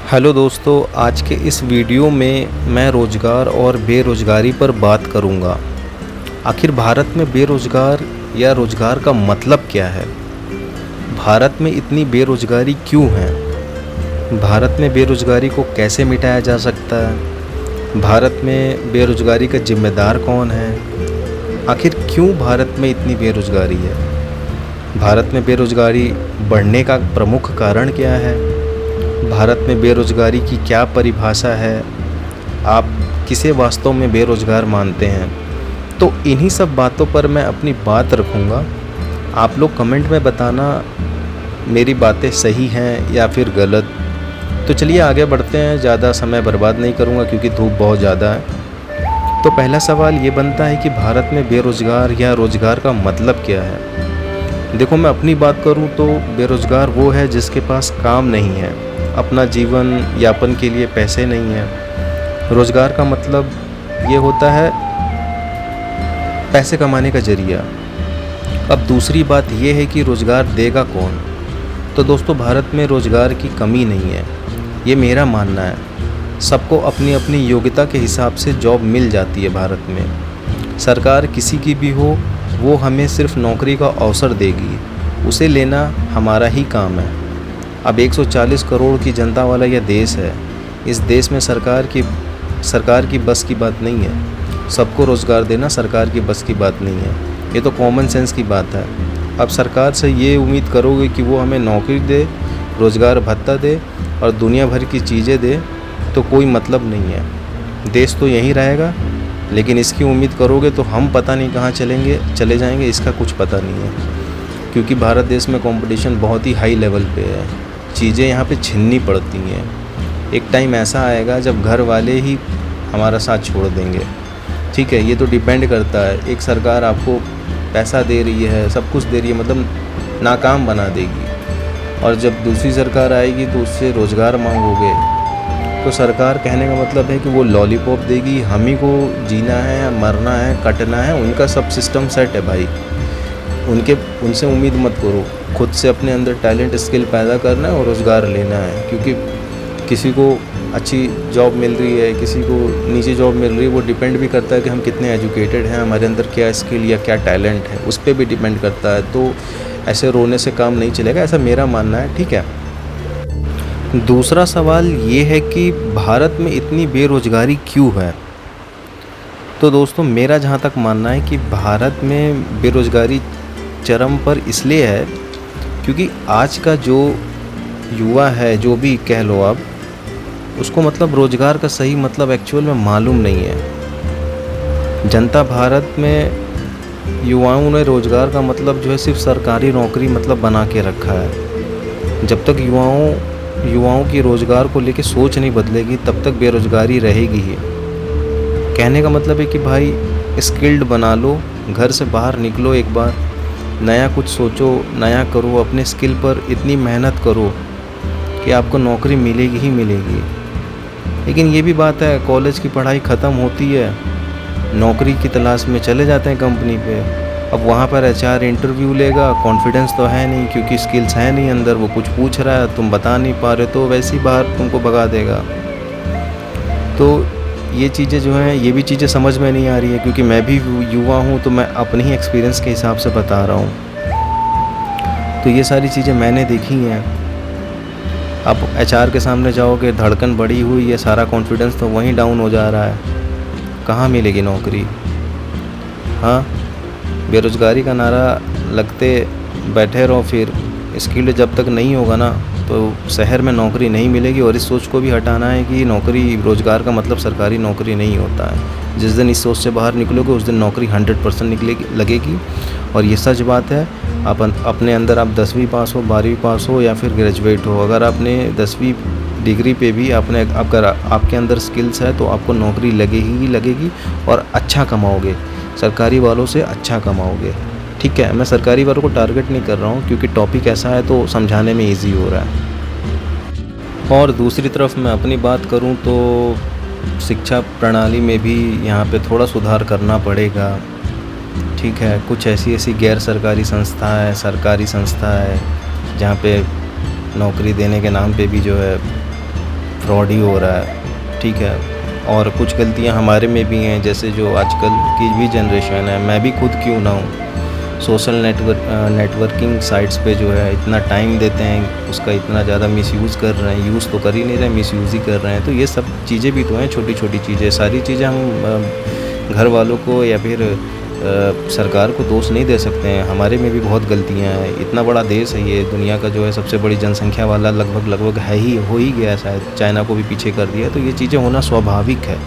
Hello दोस्तों, आज के इस वीडियो में मैं रोज़गार और बेरोज़गारी पर बात करूंगा। आखिर भारत में बेरोज़गार या रोज़गार का मतलब क्या है? भारत में इतनी बेरोज़गारी क्यों है? भारत में बेरोज़गारी को कैसे मिटाया जा सकता है? भारत में बेरोज़गारी का ज़िम्मेदार कौन है? आखिर क्यों भारत में इतनी बेरोज़गारी है? भारत में बेरोज़गारी बढ़ने का प्रमुख कारण क्या है? भारत में बेरोज़गारी की क्या परिभाषा है? आप किसे वास्तव में बेरोज़गार मानते हैं? तो इन्हीं सब बातों पर मैं अपनी बात रखूँगा। आप लोग कमेंट में बताना मेरी बातें सही हैं या फिर गलत। तो चलिए आगे बढ़ते हैं, ज़्यादा समय बर्बाद नहीं करूँगा क्योंकि धूप बहुत ज़्यादा है। तो पहला सवाल ये बनता है कि भारत में बेरोज़गार या रोज़गार का मतलब क्या है? देखो, मैं अपनी बात करूँ तो बेरोज़गार वो है जिसके पास काम नहीं है, अपना जीवन यापन के लिए पैसे नहीं हैं। रोज़गार का मतलब ये होता है पैसे कमाने का ज़रिया। अब दूसरी बात ये है कि रोज़गार देगा कौन? तो दोस्तों, भारत में रोज़गार की कमी नहीं है, ये मेरा मानना है। सबको अपनी अपनी योग्यता के हिसाब से जॉब मिल जाती है भारत में। सरकार किसी की भी हो, वो हमें सिर्फ नौकरी का अवसर देगी, उसे लेना हमारा ही काम है। अब 140 करोड़ की जनता वाला यह देश है। इस देश में सरकार की बस की बात नहीं है। सबको रोज़गार देना सरकार की बस की बात नहीं है। ये तो कॉमन सेंस की बात है। अब सरकार से ये उम्मीद करोगे कि वो हमें नौकरी दे, रोज़गार भत्ता दे और दुनिया भर की चीज़ें दे, तो कोई मतलब नहीं है। देश तो यहीं रहेगा, लेकिन इसकी उम्मीद करोगे तो हम पता नहीं कहाँ चले जाएंगे, इसका कुछ पता नहीं है। क्योंकि भारत देश में कंपटीशन बहुत ही हाई लेवल पे है। चीज़ें यहाँ पे छीननी पड़ती हैं। एक टाइम ऐसा आएगा जब घर वाले ही हमारा साथ छोड़ देंगे। ठीक है, ये तो डिपेंड करता है। एक सरकार आपको पैसा दे रही है, सब कुछ दे रही है, मतलब नाकाम बना देगी। और जब दूसरी सरकार आएगी तो उससे रोज़गार मांगोगे, तो सरकार कहने का मतलब है कि वो लॉलीपॉप देगी, हम ही को जीना है, मरना है, कटना है। उनका सब सिस्टम सेट है भाई। उनसे उम्मीद मत करो। खुद से अपने अंदर टैलेंट स्किल पैदा करना है और रोज़गार लेना है। क्योंकि किसी को अच्छी जॉब मिल रही है, किसी को नीचे जॉब मिल रही है, वो डिपेंड भी करता है कि हम कितने एजुकेटेड हैं, हमारे अंदर क्या स्किल या क्या टैलेंट है, उस पर भी डिपेंड करता है। तो ऐसे रोने से काम नहीं चलेगा, ऐसा मेरा मानना है। ठीक है, दूसरा सवाल ये है कि भारत में इतनी बेरोज़गारी क्यों है? तो दोस्तों, मेरा जहाँ तक मानना है कि भारत में बेरोज़गारी चरम पर इसलिए है क्योंकि आज का जो युवा है, जो भी कह लो आप, उसको मतलब रोज़गार का सही मतलब एक्चुअल में मालूम नहीं है। जनता भारत में युवाओं ने रोज़गार का मतलब जो है सिर्फ सरकारी नौकरी मतलब बना के रखा है। जब तक युवाओं की रोज़गार को लेके सोच नहीं बदलेगी, तब तक बेरोज़गारी रहेगी ही। कहने का मतलब है कि भाई स्किल्ड बना लो, घर से बाहर निकलो, एक बार नया कुछ सोचो, नया करो, अपने स्किल पर इतनी मेहनत करो कि आपको नौकरी मिलेगी ही मिलेगी। लेकिन ये भी बात है, कॉलेज की पढ़ाई ख़त्म होती है, नौकरी की तलाश में चले जाते हैं कंपनी पे। अब वहाँ पर एचआर इंटरव्यू लेगा, कॉन्फिडेंस तो है नहीं क्योंकि स्किल्स है नहीं अंदर, वो कुछ पूछ रहा है, तुम बता नहीं पा रहे, तो वैसे ही बाहर तुमको भगा देगा। तो ये चीज़ें जो हैं, ये भी चीज़ें समझ में नहीं आ रही है क्योंकि मैं भी युवा हूँ, तो मैं अपने ही एक्सपीरियंस के हिसाब से बता रहा हूँ। तो ये सारी चीज़ें मैंने देखी हैं। अब एचआर के सामने जाओगे, धड़कन बढ़ी हुई है, सारा कॉन्फिडेंस तो वहीं डाउन हो जा रहा है, कहाँ मिलेगी नौकरी? हाँ, बेरोज़गारी का नारा लगते बैठे रहो, फिर स्किल्ड जब तक नहीं होगा ना, तो शहर में नौकरी नहीं मिलेगी। और इस सोच को भी हटाना है कि नौकरी, रोज़गार का मतलब सरकारी नौकरी नहीं होता है। जिस दिन इस सोच से बाहर निकलोगे, उस दिन नौकरी 100% लगेगी। और ये सच बात है। अपने अंदर आप 10वीं पास हो, 12वीं पास हो या फिर ग्रेजुएट हो, अगर आपने 10वीं डिग्री पे भी अगर आपके अंदर स्किल्स है तो आपको नौकरी लगेगी ही लगेगी और अच्छा कमाओगे, सरकारी वालों से अच्छा कमाओगे। ठीक है, मैं सरकारी वालों को टारगेट नहीं कर रहा हूँ क्योंकि टॉपिक ऐसा है तो समझाने में इजी हो रहा है। और दूसरी तरफ मैं अपनी बात करूँ तो शिक्षा प्रणाली में भी यहाँ पे थोड़ा सुधार करना पड़ेगा। ठीक है, कुछ ऐसी गैर सरकारी संस्था है, सरकारी संस्था है, जहाँ पे नौकरी देने के नाम पे भी जो है फ्रॉड ही हो रहा है, ठीक है। और कुछ गलतियां हमारे में भी हैं, जैसे जो आजकल की भी जनरेशन है, मैं भी खुद क्यों ना हूँ, सोशल नेटवर्किंग साइट्स पे जो है इतना टाइम देते हैं, उसका इतना ज़्यादा मिसयूज़ कर रहे हैं। यूज़ तो कर ही नहीं रहे, मिसयूज़ ही कर रहे हैं। तो ये सब चीज़ें भी तो हैं, छोटी छोटी चीज़ें। सारी चीज़ें हम घर वालों को या फिर सरकार को दोष नहीं दे सकते हैं, हमारे में भी बहुत गलतियां हैं। इतना बड़ा देश है ये, दुनिया का जो है सबसे बड़ी जनसंख्या वाला लगभग है ही, हो ही गया शायद, चाइना को भी पीछे कर दिया। तो ये चीज़ें होना स्वाभाविक है,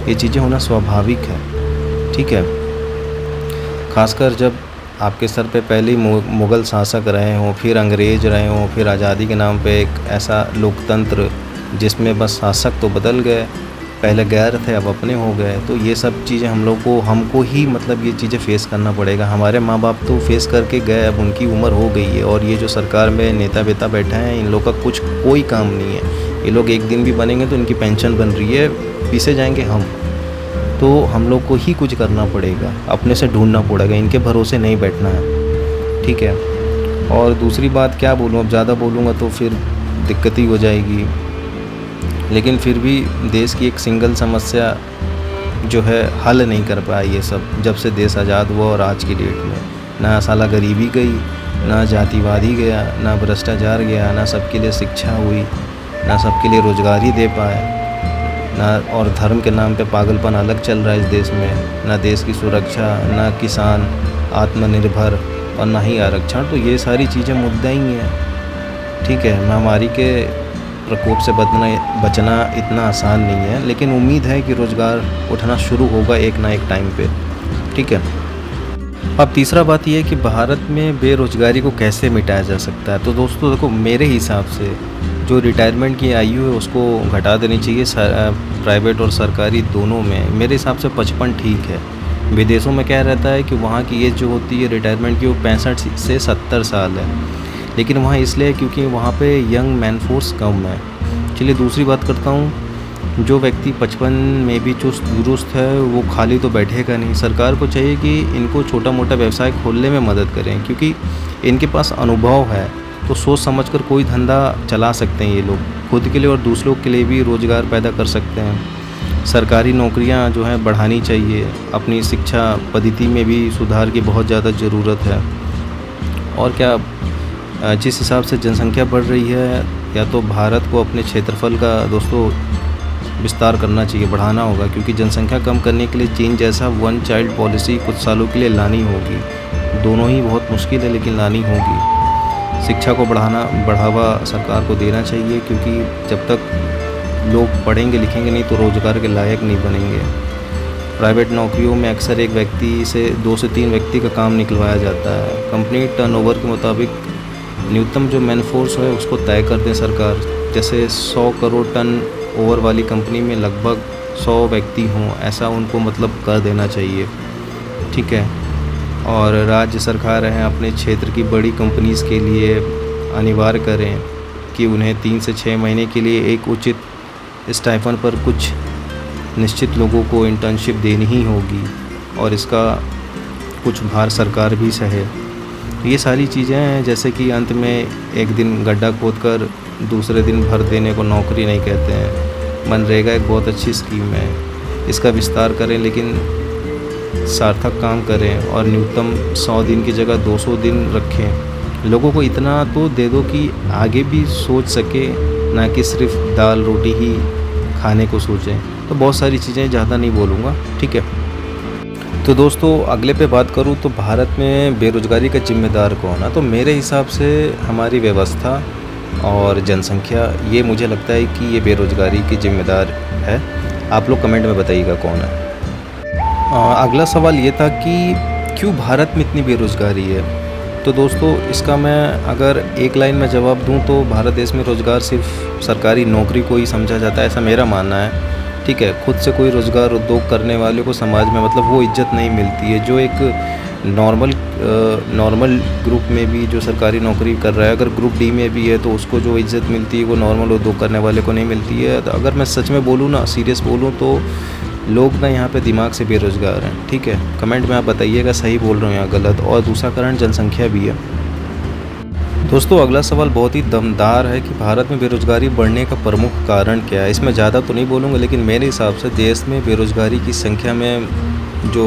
ये चीज़ें होना स्वाभाविक है, ठीक है। खासकर जब आपके सर पे पहले ही मुग़ल शासक रहे हों, फिर अंग्रेज़ रहे हों, फिर आज़ादी के नाम पे एक ऐसा लोकतंत्र जिसमें बस शासक तो बदल गए, पहले गैर थे अब अपने हो गए। तो ये सब चीज़ें हमको ही मतलब ये चीज़ें फ़ेस करना पड़ेगा। हमारे माँ बाप तो फ़ेस करके गए, अब उनकी उम्र हो गई है, और ये जो सरकार में नेता वेता बैठे हैं, इन लोग का कोई काम नहीं है। ये लोग एक दिन भी बनेंगे तो इनकी पेंशन बन रही है, पीछे जाएंगे हम। तो हम लोग को ही कुछ करना पड़ेगा, अपने से ढूंढना पड़ेगा, इनके भरोसे नहीं बैठना है, ठीक है। और दूसरी बात क्या बोलूँ, अब ज़्यादा बोलूँगा तो फिर दिक्कत ही हो जाएगी। लेकिन फिर भी देश की एक सिंगल समस्या जो है हल नहीं कर पाई ये सब, जब से देश आज़ाद हुआ और आज की डेट में। ना साला गरीबी गई, ना जातिवादी गया, ना भ्रष्टाचार गया, ना सबके लिए शिक्षा हुई, ना सबके लिए रोज़गार ही दे पाए, ना, और धर्म के नाम पे पागलपन अलग चल रहा है इस देश में। ना देश की सुरक्षा, ना किसान आत्मनिर्भर, और ना ही आरक्षण। तो ये सारी चीज़ें मुद्दा ही हैं, ठीक है। महामारी के प्रकोप से बचना इतना आसान नहीं है, लेकिन उम्मीद है कि रोज़गार उठना शुरू होगा एक ना एक टाइम पे, ठीक है। अब तीसरा बात यह है कि भारत में बेरोज़गारी को कैसे मिटाया जा सकता है। तो दोस्तों देखो, मेरे हिसाब से जो रिटायरमेंट की आयु है उसको घटा देनी चाहिए, प्राइवेट और सरकारी दोनों में। मेरे हिसाब से 55 ठीक है। विदेशों में क्या रहता है कि वहाँ की एज जो होती है रिटायरमेंट की, वो 65 से 70 साल है, लेकिन वहाँ इसलिए क्योंकि वहाँ पे यंग मैन फोर्स कम है। चलिए दूसरी बात करता हूँ, जो व्यक्ति 55 में भी चुस्त दुरुस्त है वो खाली तो बैठेगा नहीं। सरकार को चाहिए कि इनको छोटा मोटा व्यवसाय खोलने में मदद करें, क्योंकि इनके पास अनुभव है, तो सोच समझकर कोई धंधा चला सकते हैं ये लोग, खुद के लिए और दूसरों के लिए भी रोज़गार पैदा कर सकते हैं। सरकारी नौकरियां जो हैं बढ़ानी चाहिए, अपनी शिक्षा पद्धति में भी सुधार की बहुत ज़्यादा ज़रूरत है। और क्या, जिस हिसाब से जनसंख्या बढ़ रही है, या तो भारत को अपने क्षेत्रफल का दोस्तों विस्तार करना चाहिए, बढ़ाना होगा, क्योंकि जनसंख्या कम करने के लिए चीन जैसा वन चाइल्ड पॉलिसी कुछ सालों के लिए लानी होगी। दोनों ही बहुत मुश्किल है, लेकिन लानी होगी। शिक्षा को बढ़ावा सरकार को देना चाहिए, क्योंकि जब तक लोग पढ़ेंगे लिखेंगे नहीं तो रोज़गार के लायक नहीं बनेंगे। प्राइवेट नौकरियों में अक्सर एक व्यक्ति से 2 से 3 व्यक्ति का काम निकलवाया जाता है। कंपनी टर्नओवर के मुताबिक न्यूनतम जो मैन फोर्स है उसको तय कर दें सरकार। जैसे 100 करोड़ टन ओवर वाली कंपनी में लगभग 100 व्यक्ति हों, ऐसा उनको मतलब कर देना चाहिए, ठीक है। और राज्य सरकार हैं अपने क्षेत्र की बड़ी कंपनीज़ के लिए अनिवार्य करें कि उन्हें 3 से 6 महीने के लिए एक उचित स्टाइपेंड पर कुछ निश्चित लोगों को इंटर्नशिप देनी ही होगी, और इसका कुछ भार सरकार भी सहे। ये सारी चीज़ें हैं, जैसे कि अंत में एक दिन गड्ढा खोदकर दूसरे दिन भर देने को नौकरी नहीं कहते हैं। मनरेगा एक बहुत अच्छी स्कीम है, इसका विस्तार करें, लेकिन सार्थक काम करें, और न्यूनतम 100 दिन की जगह 200 दिन रखें। लोगों को इतना तो दे दो कि आगे भी सोच सके, ना कि सिर्फ दाल रोटी ही खाने को सोचें। तो बहुत सारी चीज़ें, ज़्यादा नहीं बोलूँगा, ठीक है। तो दोस्तों अगले पे बात करूँ तो भारत में बेरोज़गारी का जिम्मेदार कौन है। तो मेरे हिसाब से हमारी व्यवस्था और जनसंख्या, ये मुझे लगता है कि ये बेरोज़गारी की जिम्मेदार है। आप लोग कमेंट में बताइएगा कौन है। अगला सवाल ये था कि क्यों भारत में इतनी बेरोज़गारी है। तो दोस्तों इसका मैं अगर एक लाइन में जवाब दूं तो भारत देश में रोज़गार सिर्फ सरकारी नौकरी को ही समझा जाता है, ऐसा मेरा मानना है, ठीक है। खुद से कोई रोज़गार उद्योग करने वाले को समाज में मतलब वो इज्जत नहीं मिलती है, जो एक नॉर्मल ग्रुप में भी जो सरकारी नौकरी कर रहा है, अगर ग्रुप डी में भी है तो उसको जो इज़्ज़त मिलती है वो नॉर्मल उद्योग करने वाले को नहीं मिलती है। तो अगर मैं सच में बोलूँ ना, सीरियस बोलूँ, तो लोग ना यहाँ पे दिमाग से बेरोज़गार हैं, ठीक है। कमेंट में आप बताइएगा सही बोल रहे हो या गलत। और दूसरा कारण जनसंख्या भी है। दोस्तों अगला सवाल बहुत ही दमदार है कि भारत में बेरोज़गारी बढ़ने का प्रमुख कारण क्या है। इसमें ज़्यादा तो नहीं बोलूँगा, लेकिन मेरे हिसाब से देश में बेरोज़गारी की संख्या में जो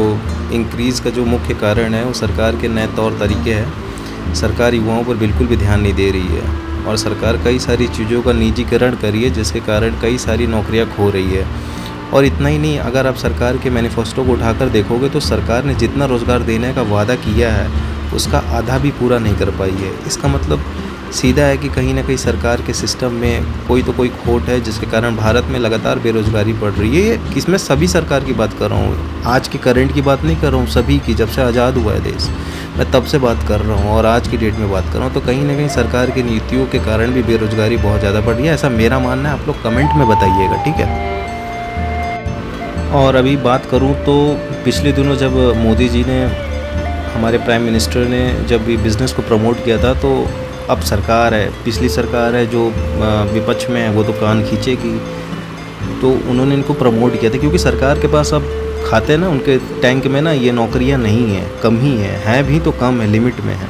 इंक्रीज़ का जो मुख्य कारण है वो सरकार के नए तौर तरीके हैं। सरकार युवाओं पर बिल्कुल भी ध्यान नहीं दे रही है और सरकार कई सारी चीज़ों का निजीकरण कर रही है, जिसके कारण कई सारी नौकरियाँ खो रही है। और इतना ही नहीं, अगर आप सरकार के मैनिफेस्टो को उठाकर देखोगे तो सरकार ने जितना रोज़गार देने का वादा किया है उसका आधा भी पूरा नहीं कर पाई है। इसका मतलब सीधा है कि कहीं ना कहीं सरकार के सिस्टम में कोई तो कोई खोट है, जिसके कारण भारत में लगातार बेरोज़गारी बढ़ रही है। ये इसमें सभी सरकार की बात कर रहा हूँ, आज की करंट की बात नहीं कर रहा हूँ, सभी की। जब से आज़ाद हुआ है देश, मैं तब से बात कर रहा हूँ और आज की डेट में बात कर रहा हूँ। तो कहीं ना कहीं सरकार की नीतियों के कारण भी बेरोज़गारी बहुत ज़्यादा बढ़ रही है, ऐसा मेरा मानना है। आप लोग कमेंट में बताइएगा, ठीक है। और अभी बात करूँ तो पिछले दिनों जब मोदी जी ने, हमारे प्राइम मिनिस्टर ने जब भी बिज़नेस को प्रमोट किया था, तो अब सरकार है, पिछली सरकार है जो विपक्ष में है, वो तो कान खींचेगी। तो उन्होंने इनको प्रमोट किया था क्योंकि सरकार के पास अब खाते ना, उनके टैंक में ना ये नौकरियां नहीं हैं, कम ही हैं भी तो कम है, लिमिट में है।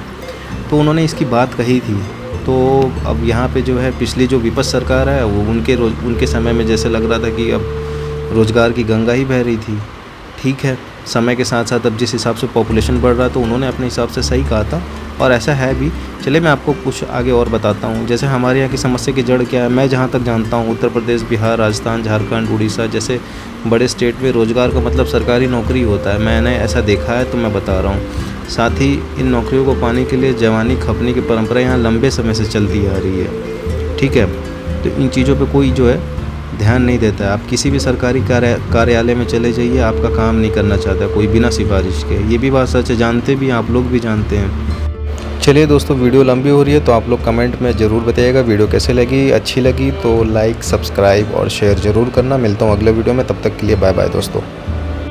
तो उन्होंने इसकी बात कही थी। तो अब यहाँ पे जो है पिछली जो विपक्ष सरकार है वो उनके समय में जैसे लग रहा था कि अब रोज़गार की गंगा ही बह रही थी। ठीक है, समय के साथ साथ अब जिस हिसाब से पॉपुलेशन बढ़ रहा है तो उन्होंने अपने हिसाब से सही कहा था और ऐसा है भी। चलिए मैं आपको कुछ आगे और बताता हूँ। जैसे हमारे यहाँ की समस्या की जड़ क्या है, मैं जहाँ तक जानता हूँ उत्तर प्रदेश, बिहार, राजस्थान, झारखंड, उड़ीसा जैसे बड़े स्टेट में रोज़गार का मतलब सरकारी नौकरी होता है। मैंने ऐसा देखा है तो मैं बता रहा हूँ। साथ ही इन नौकरियों को पाने के लिए जवानी खपने की परंपरा यहाँ लंबे समय से चलती आ रही है। ठीक है, तो इन चीज़ों पर कोई जो है ध्यान नहीं देता है। आप किसी भी सरकारी कार्यालय में चले जाइए, आपका काम नहीं करना चाहता कोई बिना सिफारिश के। ये भी बात सच है, जानते भी, आप लोग भी जानते हैं। चलिए दोस्तों, वीडियो लंबी हो रही है तो आप लोग कमेंट में ज़रूर बताइएगा वीडियो कैसे लगी। अच्छी लगी तो लाइक, सब्सक्राइब और शेयर ज़रूर करना। मिलता हूँ अगले वीडियो में, तब तक के लिए बाय बाय दोस्तों।